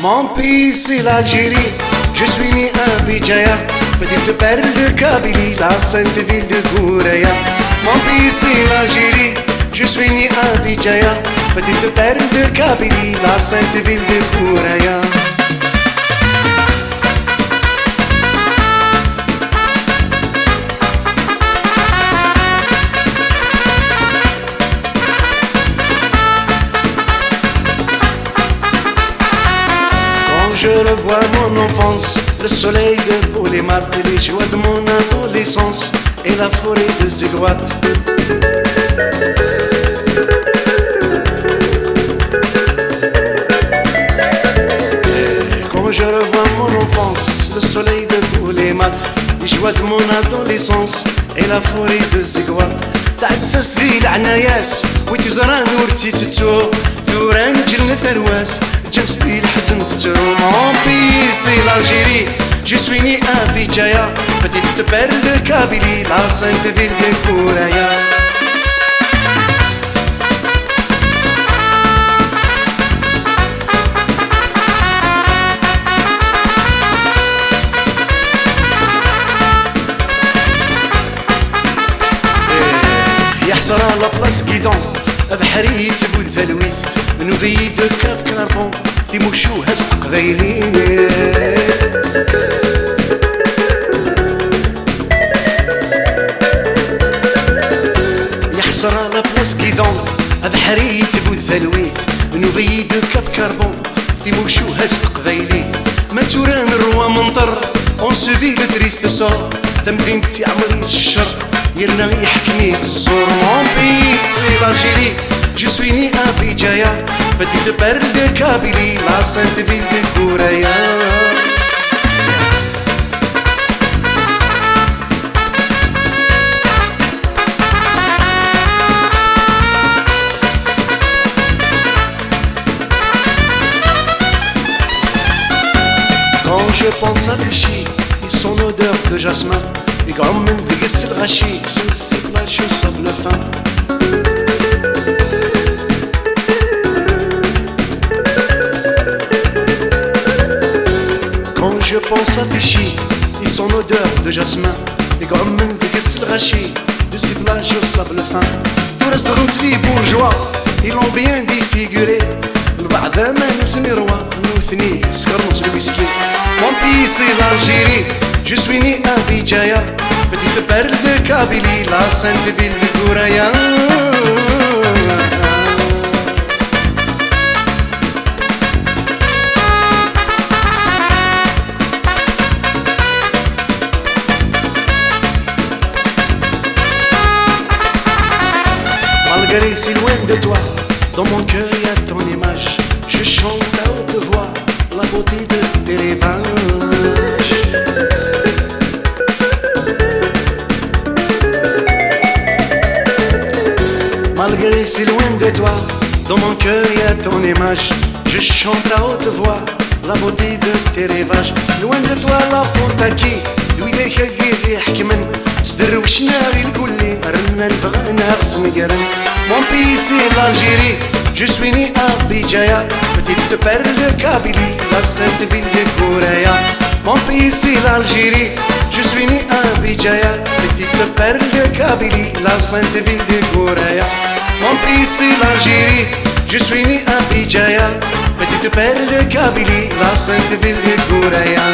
Mon pays c'est l'Algérie, je suis né à Béjaïa, petite perle de Kabylie, la sainte ville de Gouraya. Mon pays c'est l'Algérie, je suis né à Béjaïa, petite perle de Kabylie, la sainte ville de Gouraya. Je revois mon enfance, le soleil de Boulémat, les joies de mon adolescence et la forêt de Zigouat. Quand je revois mon enfance, le soleil de Boulémat, les joies de mon adolescence et la forêt de Zigouat. تأسست لي العناياس وتزران ورتي تتو ثوران جلنا ثرواس جلست لي الحزن فترو. Mon pays c'est l'Algérie, je suis né à Béjaïa, petite perle de Kabylie, la sainte ville de Gouraya. يحصر على بلاص كيدون بحرية بود ثلويث من فيد كاب كاربون في مشوها استقبيلي. يحصر على بلاص كيدون بحرية بود ثلويث من فيد كاب كاربون في مشوها استقبيلي. ما توران الروا منطر اون سوفي لو تريست سور تمدينتي عمري الشر يلنا يحكمي الزور. Mon pays c'est l'Algérie, je suis né à Béjaïa, petite perle de Kabylie, la sainte ville de Gouraya. Quand je pense à Vichy et son odeur de jasmin, يقعم من ذقس الغشي سوق السفلاش وصب لفن. Quand je pense à Vichy et son odeur de jasmin, يقعم من ذقس الغشي de ces plages au sable fin. فرص تغنت لي بورجوا ils l'ont bien défiguré. البعض ما نوثني روا نوثني سكرنت الويسكي. Mon pays c'est l'Algérie, je suis né à Béjaïa, petite perle de Kabylie, la sainte ville de Gouraya. Malgré si loin de toi, dans mon cœur y a ton image, je chante à haute voix la beauté de tes rivages. Malgré si loin de toi, dans mon cœur y a ton image, je chante à haute voix la beauté de tes rivages. Loin de toi la فونتاكي دويلي خاقي حكمن صدر وشناغي الكلي رنا الفغانا غصن قرن. Mon pays c'est l'Algérie, je suis né à Béjaïa, petite perle de Kabylie, la sainte ville de Gouraya. Mon pays c'est l'Algérie, je suis né à Béjaïa, petite perle de Kabylie, la sainte ville de Gouraya. Mon pays c'est l'Algérie, je suis né à Béjaïa, petite perle de Kabylie, la sainte ville de Gouraya.